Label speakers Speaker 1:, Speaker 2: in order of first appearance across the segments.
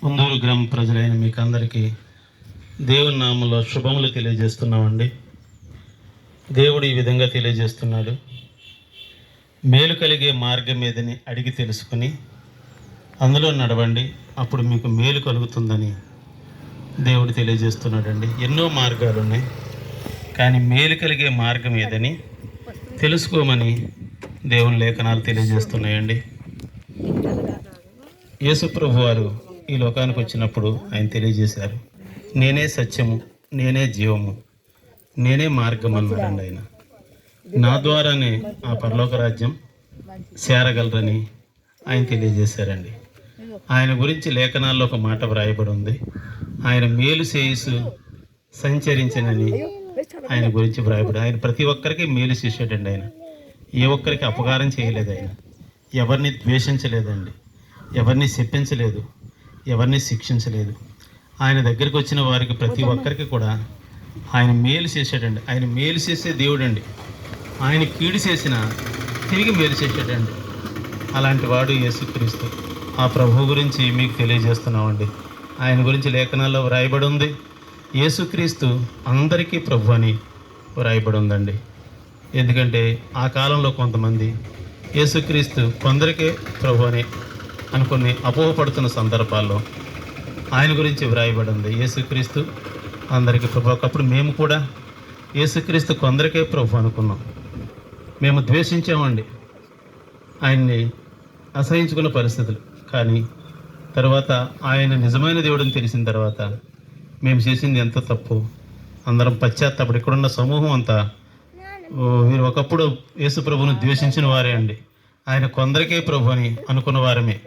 Speaker 1: పొందూరు గ్రామ ప్రజలైన మీకు అందరికీ దేవుని నామంలో శుభములు తెలియజేస్తున్నామండి. దేవుడు ఈ విధంగా తెలియజేస్తున్నాడు. మేలు కలిగే మార్గం ఏదని అడిగి తెలుసుకుని అందులో నడవండి, అప్పుడు మీకు మేలు కలుగుతుందని దేవుడు తెలియజేస్తున్నాడండి. ఎన్నో మార్గాలు ఉన్నాయి, కానీ మేలు కలిగే మార్గం ఏదని తెలుసుకోమని దేవుని లేఖనాలు తెలియజేస్తున్నాయండి. యేసు ప్రభు వారు ఈ లోకానికి వచ్చినప్పుడు ఆయన తెలియజేశారు, నేనే సత్యము, నేనే జీవము, నేనే మార్గం అన్నారండి. ఆయన నా ద్వారానే ఆ పరలోక రాజ్యం చేరగలరని ఆయన తెలియజేశారండి. ఆయన గురించి లేఖనాల్లో ఒక మాట వ్రాయబడి ఉంది, ఆయన మేలు చేయుసు సంచరించనని ఆయన గురించి వ్రాయబడి. ఆయన ప్రతి ఒక్కరికి మేలు చేసేటండి. ఆయన ఏ ఒక్కరికి అపకారం చేయలేదు, ఆయన ఎవరిని ద్వేషించలేదండి, ఎవరిని శప్పించలేదు, ఎవరిని శిక్షించలేదు. ఆయన దగ్గరికి వచ్చిన వారికి ప్రతి ఒక్కరికి కూడా ఆయన మేలు చేశాడండి. ఆయన మేలు చేసే దేవుడండి. ఆయన కీడు చేసిన తిరిగి మేలు చేశాడండి. అలాంటి వాడు యేసుక్రీస్తు. ఆ ప్రభు గురించి మీకు తెలియజేస్తున్నామండి. ఆయన గురించి లేఖనాల్లో వ్రాయబడి ఉంది, యేసుక్రీస్తు అందరికీ ప్రభు అని వ్రాయబడి ఉందండి. ఎందుకంటే ఆ కాలంలో కొంతమంది యేసుక్రీస్తు కొందరికే ప్రభు అని అనుకుని అపోహపడుతున్న సందర్భాల్లో ఆయన గురించి వ్రాయబడి ఉంది, యేసుక్రీస్తు అందరికీ ప్రభు. ఒకప్పుడు మేము కూడా యేసుక్రీస్తు కొందరికే ప్రభు అనుకున్నాం. మేము ద్వేషించామండి, ఆయన్ని అసహించుకున్న పరిస్థితులు. కానీ తర్వాత ఆయన నిజమైన దేవుడిని తెలిసిన తర్వాత మేము చేసింది ఎంత తప్పు, అందరం పశ్చాత్తాపడి ఇక్కడున్న సమూహం అంతా వీరు ఒకప్పుడు యేసు ప్రభువును ద్వేషించిన వారే అండి. ఆయన కొందరికే ప్రభు అని అనుకున్న వారమే.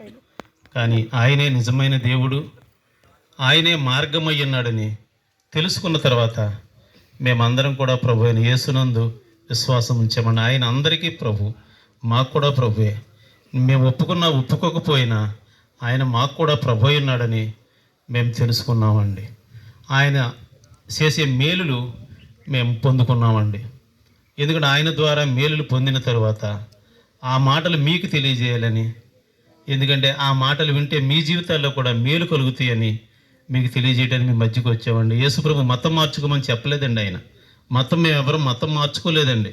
Speaker 1: కానీ ఆయనే నిజమైన దేవుడు, ఆయనే మార్గమై ఉన్నాడని తెలుసుకున్న తర్వాత మేమందరం కూడా ప్రభు అయిన యేసునందు విశ్వాసం ఉంచామని. ఆయన అందరికీ ప్రభు, మాకు కూడా ప్రభువే. మేము ఒప్పుకోకపోయినా ఆయన మాకు కూడా ప్రభు అయి ఉన్నాడని మేము తెలుసుకున్నామండి. ఆయన చేసే మేలులు మేము పొందుకున్నామండి. ఎందుకంటే ఆయన ద్వారా మేలులు పొందిన తర్వాత ఆ మాటలు మీకు తెలియజేయాలని, ఎందుకంటే ఆ మాటలు వింటే మీ జీవితాల్లో కూడా మేలు కలుగుతాయని మీకు తెలియజేయడానికి మీ మధ్యకు వచ్చామండి. యేసుప్రభు మతం మార్చుకోమని చెప్పలేదండి. ఆయన మేము ఎవరు మతం మార్చుకోలేదండి,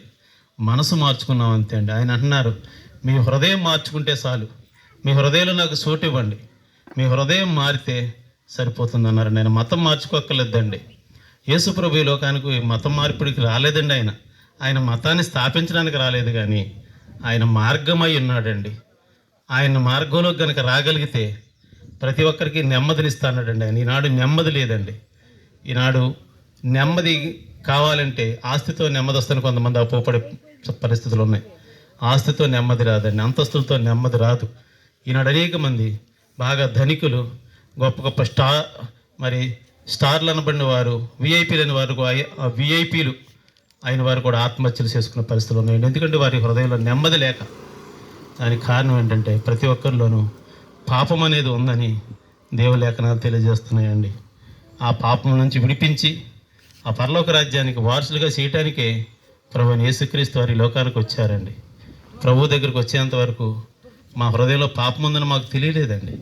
Speaker 1: మనసు మార్చుకున్నాం అంతే అండి. ఆయన అంటున్నారు, మీ హృదయం మార్చుకుంటే చాలు, మీ హృదయంలో నాకు చోటు ఇవ్వండి, మీ హృదయం మారితే సరిపోతుంది అన్నారు. నేను మతం మార్చుకోక్కర్లేదండి. యేసుప్రభు ఈ లోకానికి మతం మార్పిడికి రాలేదండి. ఆయన మతాన్ని స్థాపించడానికి రాలేదు, కానీ ఆయన మార్గమై ఉన్నాడండి. ఆయన మార్గంలో కనుక రాగలిగితే ప్రతి ఒక్కరికి నెమ్మదినిస్తాడండి. ఆయన ఈనాడు నెమ్మది లేదండి. ఈనాడు నెమ్మది కావాలంటే ఆస్తితో నెమ్మది వస్తుందని కొంతమంది అపోపడే పరిస్థితులు ఉన్నాయి. ఆస్తితో నెమ్మది రాదండి, అంతస్తులతో నెమ్మది రాదు. ఈనాడు అనేక మంది బాగా ధనికులు, గొప్ప గొప్ప స్టార్లు అనబడిన వారు, విఐపీలు అని వారు, విఐపీలు అయిన వారు కూడా ఆత్మహత్యలు చేసుకునే పరిస్థితులు ఉన్నాయండి. ఎందుకంటే వారి హృదయంలో నెమ్మది లేక. దానికి కారణం ఏంటంటే ప్రతి ఒక్కరిలోనూ పాపం అనేది ఉందని దేవలేఖనాలు తెలియజేస్తున్నాయండి. ఆ పాపం నుంచి విడిపించి ఆ పరలోక రాజ్యానికి వారసులుగా చేయటానికే ప్రభువైన యేసుక్రీస్తు వారి లోకానికి వచ్చారండి. ప్రభు దగ్గరికి వచ్చేంత వరకు మా హృదయంలో పాపం ఉందని మాకు తెలియలేదండి.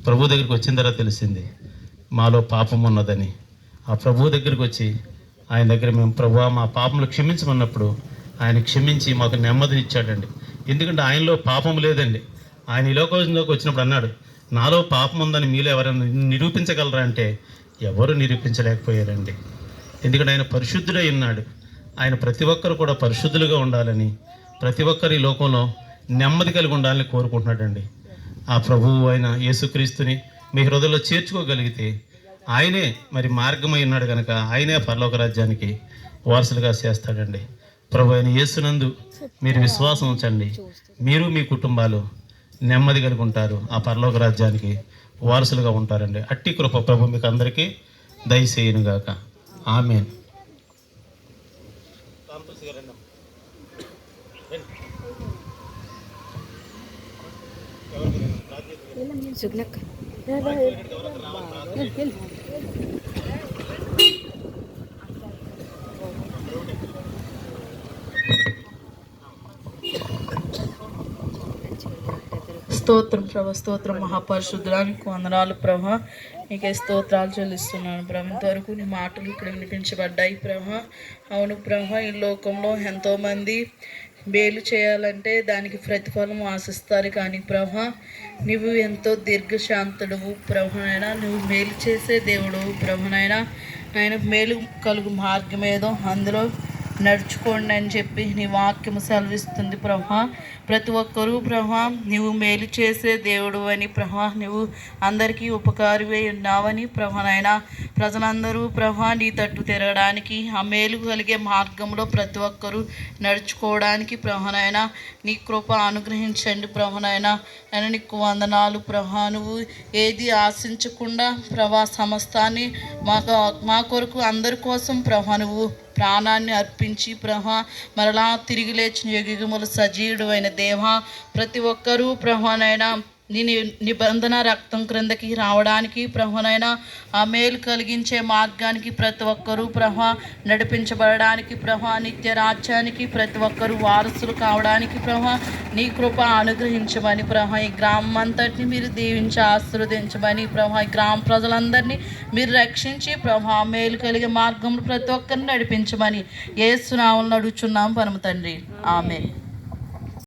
Speaker 1: ప్రభు దగ్గరికి వచ్చిన తర్వాత తెలిసింది మాలో పాపం ఉన్నదని. ఆ ప్రభు దగ్గరికి వచ్చి ఆయన దగ్గర మేము ప్రభువా మా పాపములు క్షమించమన్నప్పుడు ఆయన క్షమించి మాకు నెమ్మదినిచ్చాడండి. ఎందుకంటే ఆయనలో పాపం లేదండి. ఆయన ఈ లోకంలోకి వచ్చినప్పుడు అన్నాడు, నాలో పాపం ఉందని మీలో ఎవరైనా నిరూపించగలరా అంటే ఎవరు నిరూపించలేకపోయారండి. ఎందుకంటే ఆయన పరిశుద్ధుడై ఉన్నాడు. ఆయన ప్రతి ఒక్కరు కూడా పరిశుద్ధులుగా ఉండాలని, ప్రతి ఒక్కరు ఈ లోకంలో నెమ్మది కలిగి ఉండాలని కోరుకుంటున్నాడండి. ఆ ప్రభువు అయిన యేసుక్రీస్తుని మీ హృదయంలో చేర్చుకోగలిగితే ఆయనే మరి మార్గమై ఉన్నాడు కనుక ఆయనే పరలోక రాజ్యానికి వారసులుగా చేస్తాడండి. ప్రభు అయిన యేసునందు మీరు విశ్వాసం ఉంచండి, మీరు మీ కుటుంబాలు నెమ్మది కలిగి ఉంటారు, ఆ పరలోక రాజ్యానికి వారసులుగా ఉంటారండి. అట్టి కృప ప్రభు మీకు అందరికీ దయచేయునుగాక. ఆమేన్.
Speaker 2: స్తోత్రం ప్రభా, స్తోత్రం మహాపరిశుద్ధానికి వందనాలు ప్రభా. నీకే స్తోత్రాలు చెల్లిస్తున్నాను ప్రభా. ఇంతవరకు నీ మాటలు ఇక్కడ వినిపించబడ్డాయి ప్రభా. అవును ప్రభా, ఈ లోకంలో ఎంతోమంది మేలు చేయాలంటే దానికి ప్రతిఫలం ఆశిస్తారు కానీ ప్రభా, నువ్వు ఎంతో దీర్ఘశాంతుడువు ప్రభునైనా, నువ్వు మేలు చేసే దేవుడు ప్రభునైనా. ఆయన మేలు కలుగు మార్గం ఏదో అందులో నడుచుకోండి అని చెప్పి నీ వాక్యము సెలవిస్తుంది ప్రభా. ప్రతి ఒక్కరూ ప్రభా నువ్వు మేలు చేసే దేవుడు అని ప్రభా, నువ్వు అందరికీ ఉపకారివై ఉన్నావని ప్రభానైనా. ప్రజలందరూ ప్రభా నీ తట్టు తిరగడానికి, ఆ మేలు కలిగే మార్గంలో ప్రతి ఒక్కరూ నడుచుకోవడానికి ప్రభానైనా నీ కృప అనుగ్రహించండి ప్రభానైనా. ఆయన నీకు వందనాలు ప్రభా. నువ్వు ఏది ఆశించకుండా ప్రభా సమస్తాన్ని మా కొరకు అందరి కోసం ప్రభా నువ్వు ప్రాణాన్ని అర్పించి ప్రభా మరలా తిరిగి లేచిన యుగములు సజీవుడు అయిన దేవా, ప్రతి ఒక్కరూ ప్రభానైనా నీ నిబంధన రక్తం క్రిందకి రావడానికి ప్రభానైనా, ఆ మేలు కలిగించే మార్గానికి ప్రతి ఒక్కరూ ప్రభా నడిపించబడడానికి ప్రభా, నిత్య రాజ్యానికి ప్రతి ఒక్కరూ వారసులు కావడానికి ప్రభా నీ కృప అనుగ్రహించమని ప్రభా. ఈ గ్రామం అంతటిని మీరు దీవించి ఆశీర్వదించమని ప్రభా. ఈ గ్రామ ప్రజలందరినీ మీరు రక్షించి ప్రభా మేలు కలిగే మార్గంలో ప్రతి ఒక్కరిని నడిపించమని యేసు నామములో అడుగుచున్నాం పరమ తండ్రి, ఆమేన్.